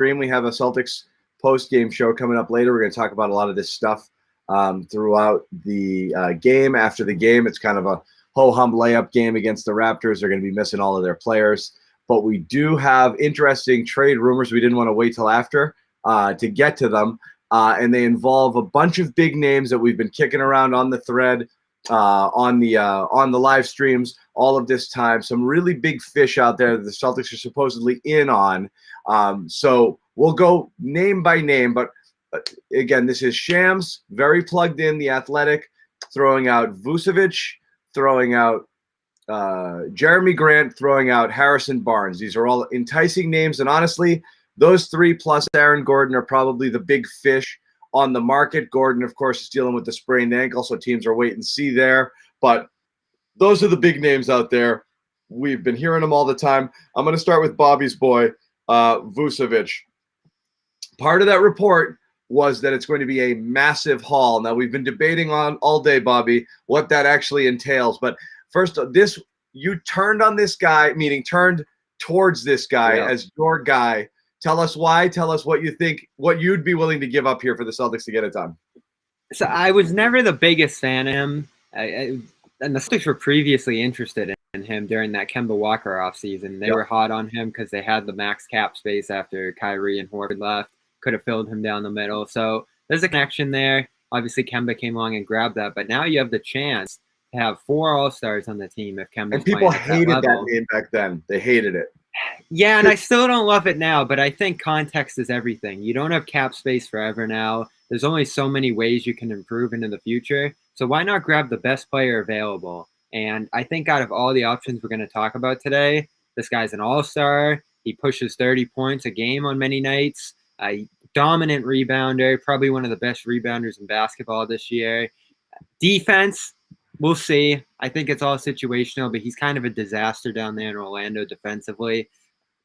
stream. We have a Celtics post-game show coming up later. We're going to talk about a lot of this stuff throughout the game. After the game, it's kind of a ho-hum layup game against the Raptors. They're going to be missing all of their players. But we do have interesting trade rumors. We didn't want to wait till after to get to them. And they involve a bunch of big names that we've been kicking around on the thread, on the live streams all of this time. Some really big fish out there that the Celtics are supposedly in on. So we'll go name by name. But again, this is Shams, very plugged in, The Athletic, throwing out Vucevic, throwing out Jerami Grant, throwing out Harrison Barnes. These are all enticing names. And honestly, those three plus Aaron Gordon are probably the big fish on the market. Gordon, of course, is dealing with the sprained ankle, so teams are wait and see there. But those are the big names out there. We've been hearing them all the time. I'm going to start with Bobby's boy, Vucevic. Part of that report was that it's going to be a massive haul. Now, we've been debating on all day, Bobby, what that actually entails. But first, you turned on this guy, meaning turned towards this guy as your guy. Tell us why. Tell us what you think, what you'd be willing to give up here for the Celtics to get it done. So I was never the biggest fan of him. And the Celtics were previously interested in him during that Kemba Walker offseason. They were hot on him because they had the max cap space after Kyrie and Horford left. Could have filled him down the middle. So there's a connection there. Obviously, Kemba came along and grabbed that. But now you have the chance to have 4 All-Stars on the team if Kemba's and people hated that name back then. They hated it. Yeah, and I still don't love it now, but I think context is everything. You don't have cap space forever now. There's only so many ways you can improve into the future. So why not grab the best player available? And I think out of all the options we're going to talk about today, this guy's an all-star. He pushes 30 points a game on many nights. Dominant rebounder, probably one of the best rebounders in basketball this year. Defense, we'll see. I think it's all situational, but he's kind of a disaster down there in Orlando defensively.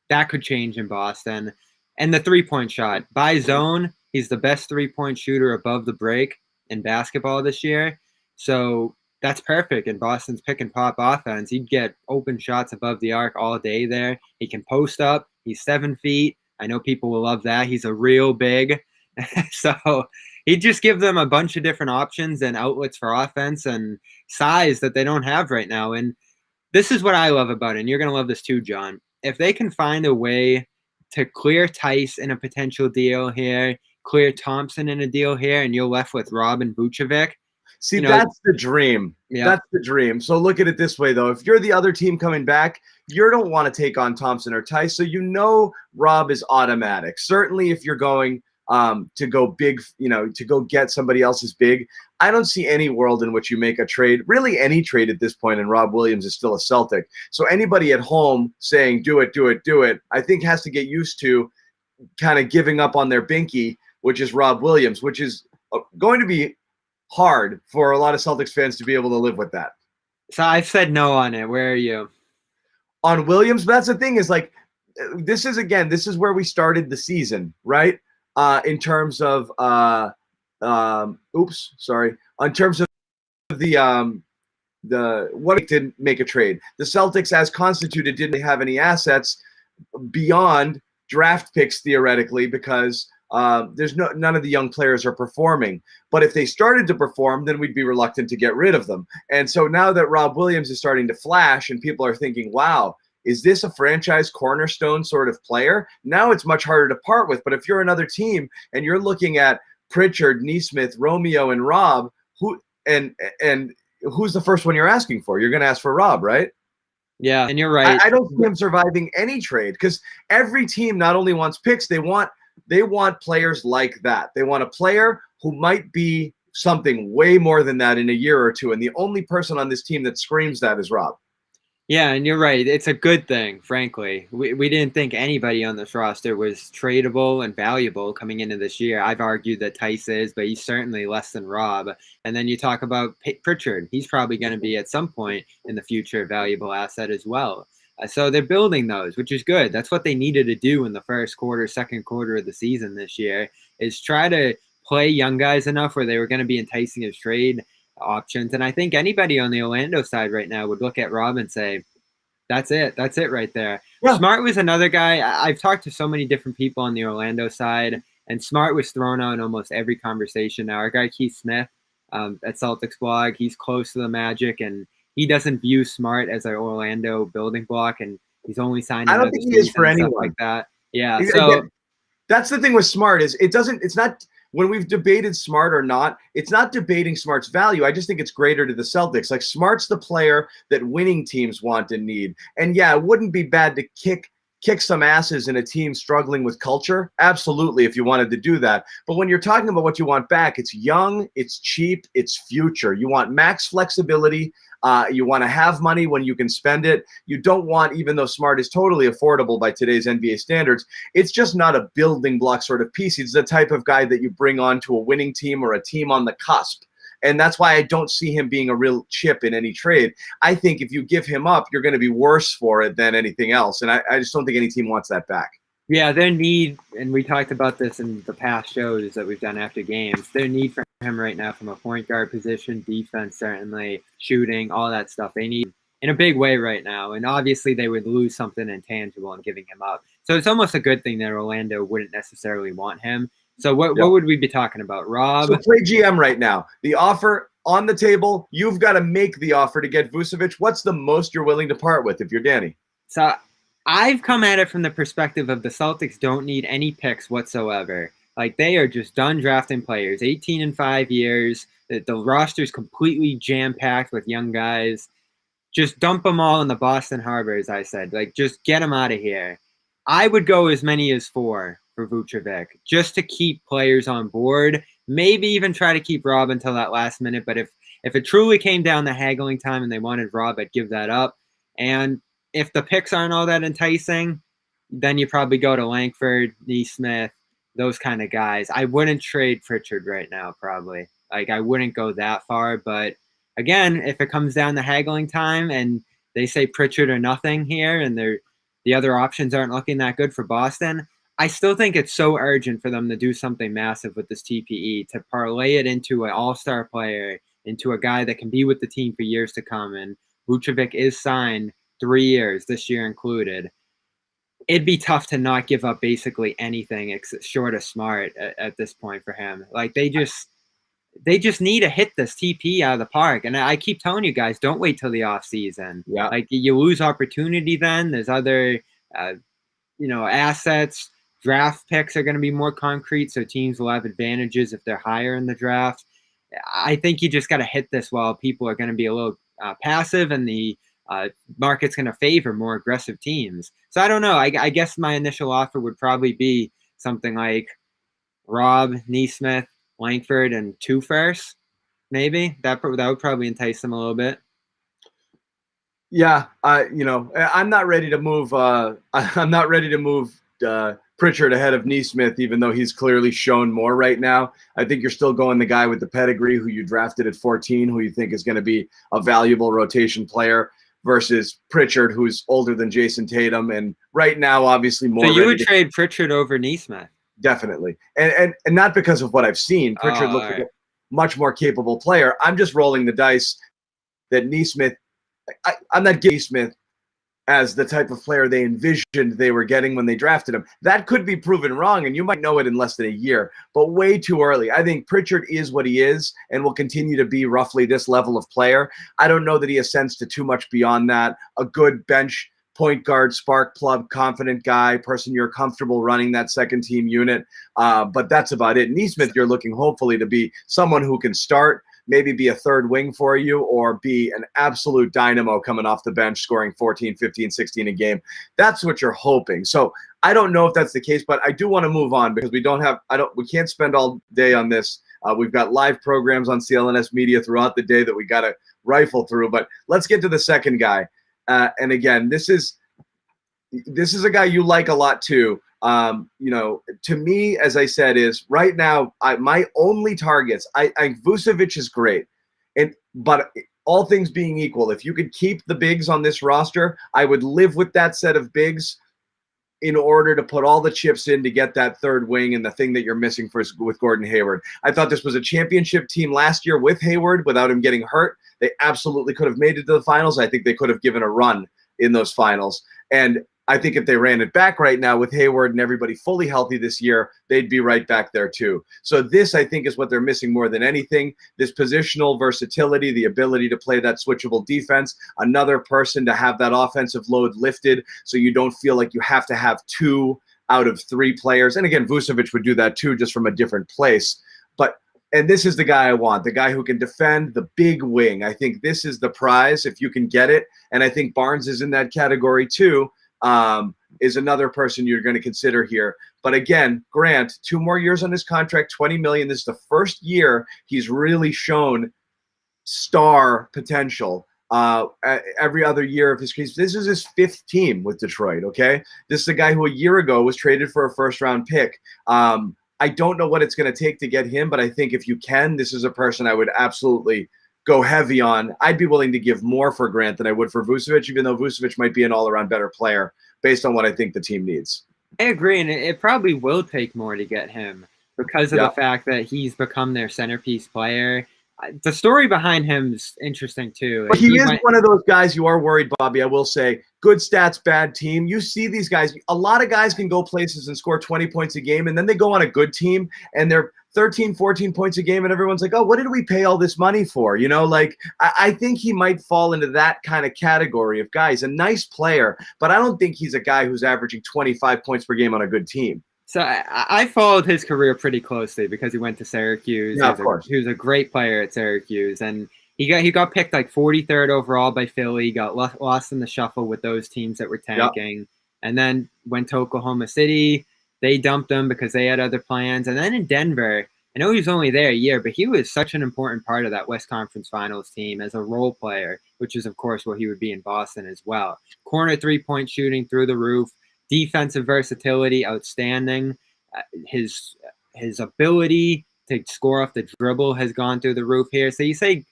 That could change in Boston. And the three-point shot. By zone, he's the best three-point shooter above the break in basketball this year. So that's perfect in Boston's pick-and-pop offense. He'd get open shots above the arc all day there. He can post up. He's 7 feet. I know people will love that. He's a real big. So he'd just give them a bunch of different options and outlets for offense and size that they don't have right now. And this is what I love about it. And you're going to love this too, John. If they can find a way to clear Tice in a potential deal here, clear Thompson in a deal here, and you're left with Rob and Vucevic. See, that's the dream. Yeah. That's the dream. So look at it this way, though. If you're the other team coming back, you don't want to take on Thompson or Tice. So you know Rob is automatic. Certainly if you're going to go big, to go get somebody else's big, I don't see any world in which you make a trade, really any trade at this point, and Rob Williams is still a Celtic. So anybody at home saying, do it, do it, do it, I think has to get used to kind of giving up on their binky, which is Rob Williams, which is going to be hard for a lot of Celtics fans to be able to live with that. So I've said no on it. Where are you? On Williams, but that's the thing is this is where we started the season, right? In terms of in terms of the what it didn't make a trade. The Celtics, as constituted, didn't have any assets beyond draft picks theoretically because there's none of the young players are performing. But if they started to perform, then we'd be reluctant to get rid of them. And so now that Rob Williams is starting to flash and people are thinking, wow, is this a franchise cornerstone sort of player? Now it's much harder to part with. But if you're another team and you're looking at Pritchard, Nesmith, Romeo, and Rob, who's the first one you're asking for? You're going to ask for Rob, right? Yeah, and you're right. I don't see him surviving any trade because every team not only wants picks, they want players like that. They want a player who might be something way more than that in a year or two. And the only person on this team that screams that is Rob. Yeah, and you're right. It's a good thing, frankly. We didn't think anybody on this roster was tradable and valuable coming into this year. I've argued that Tice is, but he's certainly less than Rob. And then you talk about Pritchard. He's probably going to be at some point in the future a valuable asset as well. So they're building those, which is good. That's what they needed to do in the first quarter, second quarter of the season this year, is try to play young guys enough where they were going to be enticing as trade options. And I think anybody on the Orlando side right now would look at Rob and say, That's it. That's it right there. Yeah. Smart was another guy. I've talked to so many different people on the Orlando side, and Smart was thrown out in almost every conversation. Now, our guy Keith Smith at Celtics blog, he's close to the Magic, and he doesn't view Smart as an Orlando building block, and he's only signed I don't another think he is for season, anyone. stuff like that. Yeah, Again, that's the thing with Smart is it's not when we've debated Smart or not, it's not debating Smart's value. I just think it's greater to the Celtics. Like Smart's the player that winning teams want and need. And yeah, it wouldn't be bad to kick some asses in a team struggling with culture. Absolutely, if you wanted to do that. But when you're talking about what you want back, it's young, it's cheap, it's future. You want max flexibility. You want to have money when you can spend it. You don't want, even though Smart is totally affordable by today's NBA standards, it's just not a building block sort of piece. He's the type of guy that you bring on to a winning team or a team on the cusp. And that's why I don't see him being a real chip in any trade. I think if you give him up, you're going to be worse for it than anything else. And I just don't think any team wants that back. Yeah, their need, and we talked about this in the past shows that we've done after games, their need for him right now from a point guard position, defense certainly, shooting, all that stuff. They need in a big way right now. And obviously they would lose something intangible in giving him up. So it's almost a good thing that Orlando wouldn't necessarily want him. So what would we be talking about, Rob? So play GM right now. The offer on the table, you've got to make the offer to get Vucevic. What's the most you're willing to part with if you're Danny? So I've come at it from the perspective of the Celtics don't need any picks whatsoever. Like, they are just done drafting players. 18 in 5 years. The roster's completely jam-packed with young guys. Just dump them all in the Boston Harbor, as I said. Like, just get them out of here. I would go as many as 4 for Vucevic, just to keep players on board. Maybe even try to keep Rob until that last minute. But if it truly came down to haggling time and they wanted Rob, I'd give that up. And if the picks aren't all that enticing, then you probably go to Langford, Nesmith, those kind of guys. I wouldn't trade Pritchard right now, probably. Like, I wouldn't go that far. But again, if it comes down to haggling time and they say Pritchard or nothing here and the other options aren't looking that good for Boston, I still think it's so urgent for them to do something massive with this TPE, to parlay it into an all-star player, into a guy that can be with the team for years to come. And Vucevic is signed 3 years, this year included. It'd be tough to not give up basically anything short of Smart at this point for him. Like, they just need to hit this TP out of the park. And I keep telling you guys, don't wait till the offseason. Yeah. Like, you lose opportunity then. There's other, assets. Draft picks are going to be more concrete, so teams will have advantages if they're higher in the draft. I think you just got to hit this while people are going to be a little passive, and the market's going to favor more aggressive teams. So I don't know. I guess my initial offer would probably be something like Rob, Nesmith, Langford, and 2 firsts. Maybe that would probably entice them a little bit. Yeah, I'm not ready to move. I'm not ready to move Pritchard ahead of Nesmith, even though he's clearly shown more right now. I think you're still going the guy with the pedigree who you drafted at 14, who you think is going to be a valuable rotation player, versus Pritchard, who's older than Jason Tatum, and right now obviously more. So you would trade Pritchard over Nesmith? Definitely, and not because of what I've seen. Pritchard looks like a much more capable player. I'm just rolling the dice that Nesmith. I'm not giving Nesmith as the type of player they envisioned they were getting when they drafted him. That could be proven wrong, and you might know it in less than a year, but way too early. I think Pritchard is what he is and will continue to be roughly this level of player. I don't know that he ascends to too much beyond that. A good bench point guard, spark plug, confident guy, person you're comfortable running that second team unit. But that's about it. Nesmith, you're looking hopefully to be someone who can start, maybe be a third wing for you, or be an absolute dynamo coming off the bench, scoring 14, 15, 16 a game. That's what you're hoping. So I don't know if that's the case, but I do want to move on because we can't spend all day on this. We've got live programs on CLNS Media throughout the day that we got to rifle through, but let's get to the second guy. And again, this is a guy you like a lot too. To me, as I said, is right now my only targets. I Vucevic is great, but all things being equal, if you could keep the bigs on this roster, I would live with that set of bigs in order to put all the chips in to get that third wing and the thing that you're missing with Gordon Hayward. I thought this was a championship team last year with Hayward without him getting hurt. They absolutely could have made it to the finals. I think they could have given a run in those finals. And I think if they ran it back right now with Hayward and everybody fully healthy this year, they'd be right back there too. So this, I think, is what they're missing more than anything. This positional versatility, the ability to play that switchable defense, another person to have that offensive load lifted so you don't feel like you have to have 2 out of 3 players. And again, Vucevic would do that too, just from a different place. And this is the guy I want, the guy who can defend the big wing. I think this is the prize if you can get it. And I think Barnes is in that category too. Is another person you're going to consider here. But again, Grant, 2 more years on his contract, $20 million. This is the first year he's really shown star potential. Every other year of his case, this is his 5th team with Detroit. Okay, this is a guy who a year ago was traded for a first-round pick. I don't know what it's going to take to get him, but I think if you can, this is a person I would absolutely go heavy on. I'd be willing to give more for Grant than I would for Vucevic, even though Vucevic might be an all-around better player based on what I think the team needs. I agree, and it probably will take more to get him because of the fact that he's become their centerpiece player. The story behind him is interesting too. But he is one of those guys you are worried, Bobby. I will say, good stats, bad team. You see these guys. A lot of guys can go places and score 20 points a game, and then they go on a good team, and they're 13, 14 points a game, and everyone's like, oh, what did we pay all this money for? You know, like, I think he might fall into that kind of category of guy. He's a nice player, but I don't think he's a guy who's averaging 25 points per game on a good team. So I followed his career pretty closely because he went to Syracuse. Yeah, of course. He was a great player at Syracuse, and he got picked like 43rd overall by Philly. Got lost in the shuffle with those teams that were tanking, and then went to Oklahoma City. They dumped him because they had other plans. And then in Denver, I know he was only there a year, but he was such an important part of that West Conference Finals team as a role player, which is, of course, what he would be in Boston as well. Corner 3-point shooting through the roof. Defensive versatility, outstanding. His ability to score off the dribble has gone through the roof here. So you say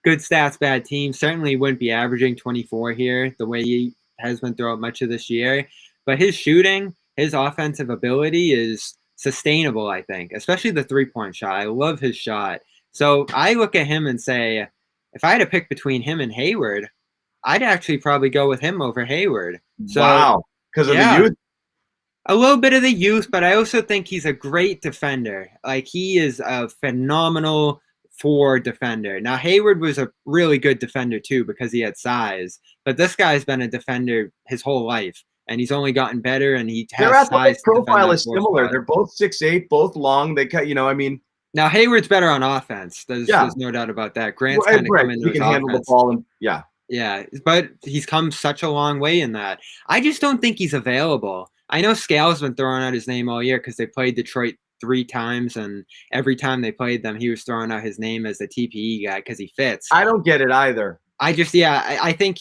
good stats, bad team. Certainly wouldn't be averaging 24 here the way he has been throughout much of this year. But his shooting, his offensive ability is sustainable, I think, especially the 3-point shot. I love his shot. So I look at him and say, if I had to pick between him and Hayward, I'd actually probably go with him over Hayward. So, wow. Because of the youth? A little bit of the youth, but I also think he's a great defender. Like, he is a phenomenal 4 defender. Now, Hayward was a really good defender, too, because he had size. But this guy's been a defender his whole life, and he's only gotten better, and he has their athletic size. Profile is similar. They're both 6'8", both long. They cut, I mean. Now, Hayward's better on offense. There's no doubt about that. Grant's kind of come into his offense. He can handle the ball, and Yeah, but he's come such a long way in that. I just don't think he's available. I know Scale's been throwing out his name all year because they played Detroit 3 times, and every time they played them, he was throwing out his name as the TPE guy because he fits. I don't get it either. I think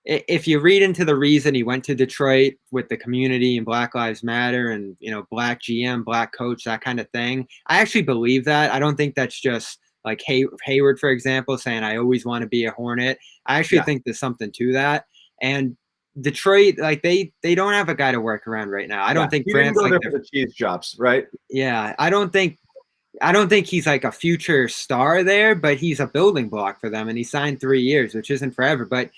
if you read into the reason he went to Detroit with the community and Black Lives Matter and, black GM, black coach, that kind of thing, I actually believe that. I don't think that's just like Hayward, for example, saying, I always want to be a Hornet. I actually think there's something to that. And Detroit, like they don't have a guy to work around right now. I don't think Grant's like for the cheese chops, right? Yeah, I don't think he's like a future star there, but he's a building block for them, and he signed 3 years, which isn't forever. But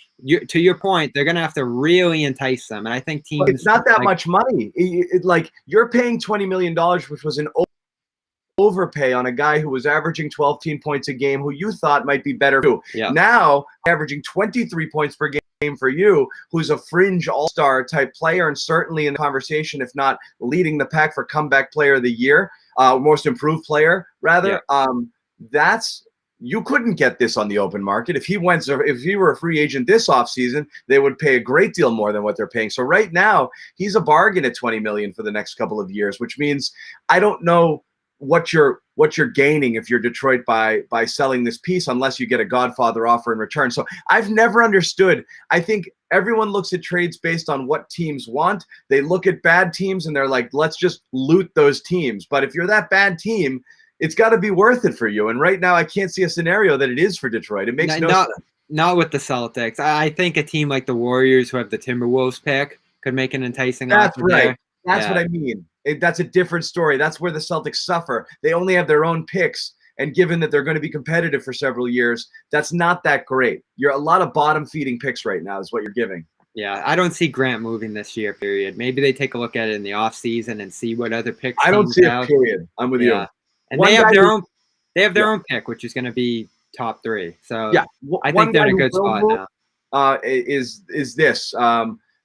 to your point, they're gonna have to really entice them, and I think teams. But it's not that much money. Like you're paying $20 million, which was an overpay on a guy who was averaging 12 points a game, who you thought might be better too. Yeah. Now averaging 23 points per game for you, who's a fringe all-star type player and certainly in the conversation, if not leading the pack for comeback player of the year, most improved player rather. Yeah. You couldn't get this on the open market. If he were a free agent this offseason, they would pay a great deal more than what they're paying. So right now he's a bargain at $20 million for the next couple of years, which means I don't know what you're gaining if you're Detroit by selling this piece, unless you get a Godfather offer in return. So I've never understood. I think everyone looks at trades based on what teams want. They look at bad teams and they're like, let's just loot those teams. But if you're that bad team, it's got to be worth it for you. And right now I can't see a scenario that it is for Detroit. It makes no sense. Not with the Celtics. I think a team like the Warriors, who have the Timberwolves pick, could make an enticing offer. That's right. That's what I mean. That's a different story. That's where the Celtics suffer. They only have their own picks, and given that they're going to be competitive for several years, that's not that great. You're a lot of bottom-feeding picks right now is what you're giving. Yeah, I don't see Grant moving this year, period. Maybe they take a look at it in the offseason and see what other picks I don't teams see it, have. period. I'm with you. And One they have guy their who, own yeah, own pick, which is going to be top 3. So yeah. I One think they're guy in a who good will spot move now. is this.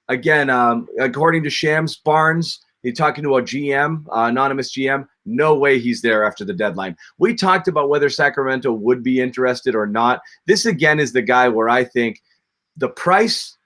Again, according to Shams Barnes, he's talking to a GM, anonymous GM. No way he's there after the deadline. We talked about whether Sacramento would be interested or not. This, again, is the guy where I think the price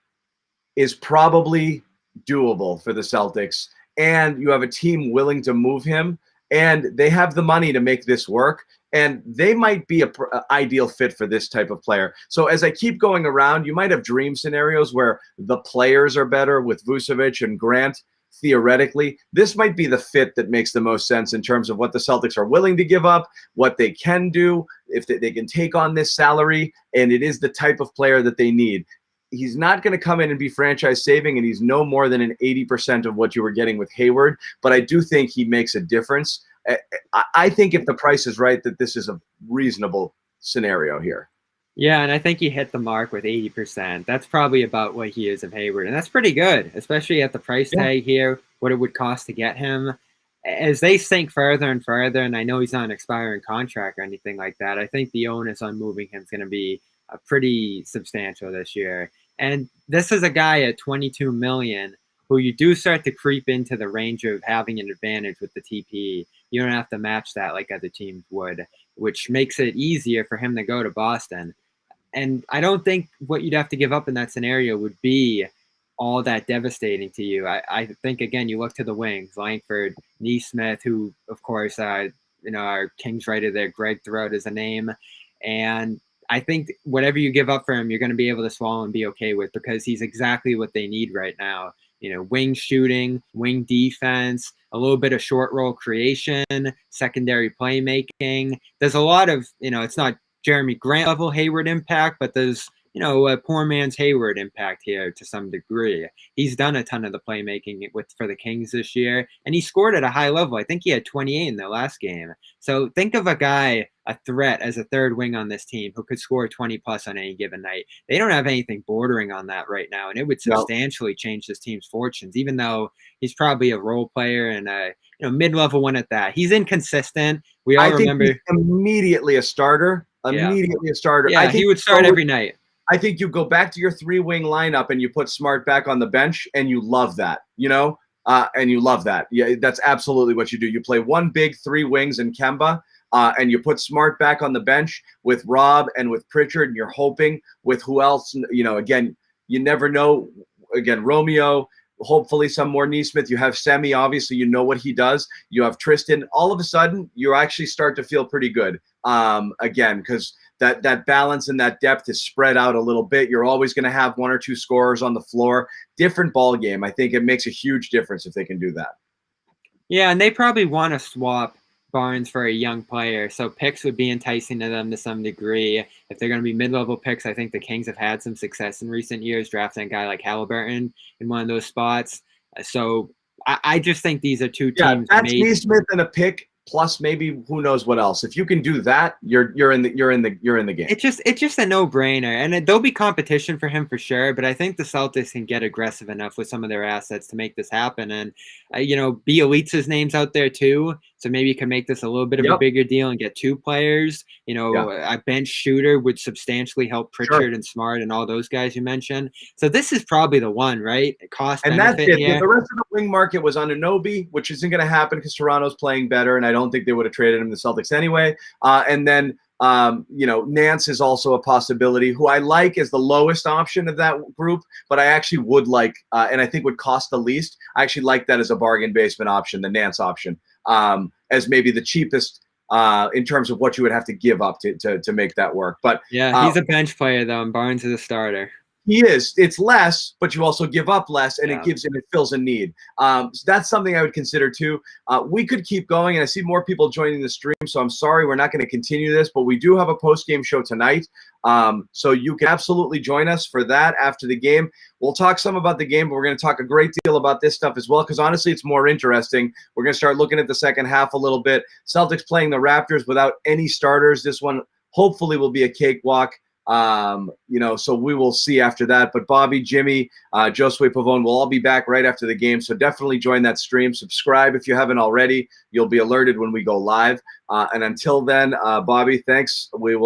is probably doable for the Celtics, and you have a team willing to move him, and they have the money to make this work, and they might be a ideal fit for this type of player. So as I keep going around, you might have dream scenarios where the players are better with Vucevic and Grant. Theoretically, this might be the fit that makes the most sense in terms of what the Celtics are willing to give up, what they can do, if they can take on this salary, and it is the type of player that they need. He's not going to come in and be franchise saving, and he's no more than an 80% of what you were getting with Hayward, but I do think he makes a difference. I think if the price is right, that this is a reasonable scenario here. Yeah, and I think he hit the mark with 80%. That's probably about what he is of Hayward, and that's pretty good, especially at the price tag here, what it would cost to get him. As they sink further and further, and I know he's not an expiring contract or anything like that, I think the onus on moving him is going to be pretty substantial this year. And this is a guy at $22 million who you do start to creep into the range of having an advantage with the TP. You don't have to match that like other teams would, which makes it easier for him to go to Boston. And I don't think what you'd have to give up in that scenario would be all that devastating to you. I think, again, you look to the wings, Langford, Neesmith, who, of course, our Kings writer there, Greg threw out as a name. And I think whatever you give up for him, you're going to be able to swallow and be okay with, because he's exactly what they need right now. Wing shooting, wing defense, a little bit of short roll creation, secondary playmaking. There's a lot of, it's not Jerami Grant level Hayward impact, but there's, a poor man's Hayward impact here to some degree. He's done a ton of the playmaking for the Kings this year, and he scored at a high level. I think he had 28 in their last game. So think of a guy, a threat as a third wing on this team who could score 20 plus on any given night. They don't have anything bordering on that right now, and it would substantially change this team's fortunes, even though he's probably a role player and a mid-level one at that. He's inconsistent. We all remember he's immediately a starter. Immediately a starter. Yeah, I think he would start every night. I think you go back to your 3-wing lineup and you put Smart back on the bench, and you love that, and you love that. Yeah, that's absolutely what you do. You play one big 3 wings in Kemba, and you put Smart back on the bench with Rob and with Pritchard, and you're hoping with who else, again, you never know. Again, Romeo, hopefully some more Neesmith. You have Semi, obviously, what he does. You have Tristan. All of a sudden, you actually start to feel pretty good. Again, because that balance and that depth is spread out a little bit. You're always going to have 1 or 2 scorers on the floor. Different ball game. I think it makes a huge difference if they can do that. Yeah, and they probably want to swap Barnes for a young player, so picks would be enticing to them to some degree. If they're going to be mid-level picks, I think the Kings have had some success in recent years drafting a guy like Halliburton in one of those spots. So I just think these are two teams. Yeah, that's Neesmith and a pick, plus maybe who knows what else. If you can do that, you're in the game. It's just a no-brainer, and there'll be competition for him for sure. But I think the Celtics can get aggressive enough with some of their assets to make this happen. And Bielitsa's name's out there too, so maybe you can make this a little bit of a bigger deal and get 2 players. A bench shooter would substantially help Pritchard and Smart and all those guys you mentioned. So this is probably the one, right? Cost and benefit that's it. here. The rest of the wing market was Anunoby, which isn't going to happen because Toronto's playing better, and I don't think they would have traded him to the Celtics anyway. And then Nance is also a possibility, who I like as the lowest option of that group, but I actually would like, and I think would cost the least. I actually like that as a bargain basement option, the Nance option, as maybe the cheapest in terms of what you would have to give up to make that work. But yeah, he's a bench player though, and Barnes is a starter. He is. It's less, but you also give up less, and it fills a need. So that's something I would consider too. We could keep going, and I see more people joining the stream, so I'm sorry we're not going to continue this, but we do have a post-game show tonight, so you can absolutely join us for that after the game. We'll talk some about the game, but we're going to talk a great deal about this stuff as well, because honestly, it's more interesting. We're going to start looking at the second half a little bit. Celtics playing the Raptors without any starters. This one hopefully will be a cakewalk. So we will see after that. But Bobby, Jimmy, Josue Pavone will all be back right after the game. So definitely join that stream. Subscribe if you haven't already. You'll be alerted when we go live. And until then, Bobby, thanks. We will.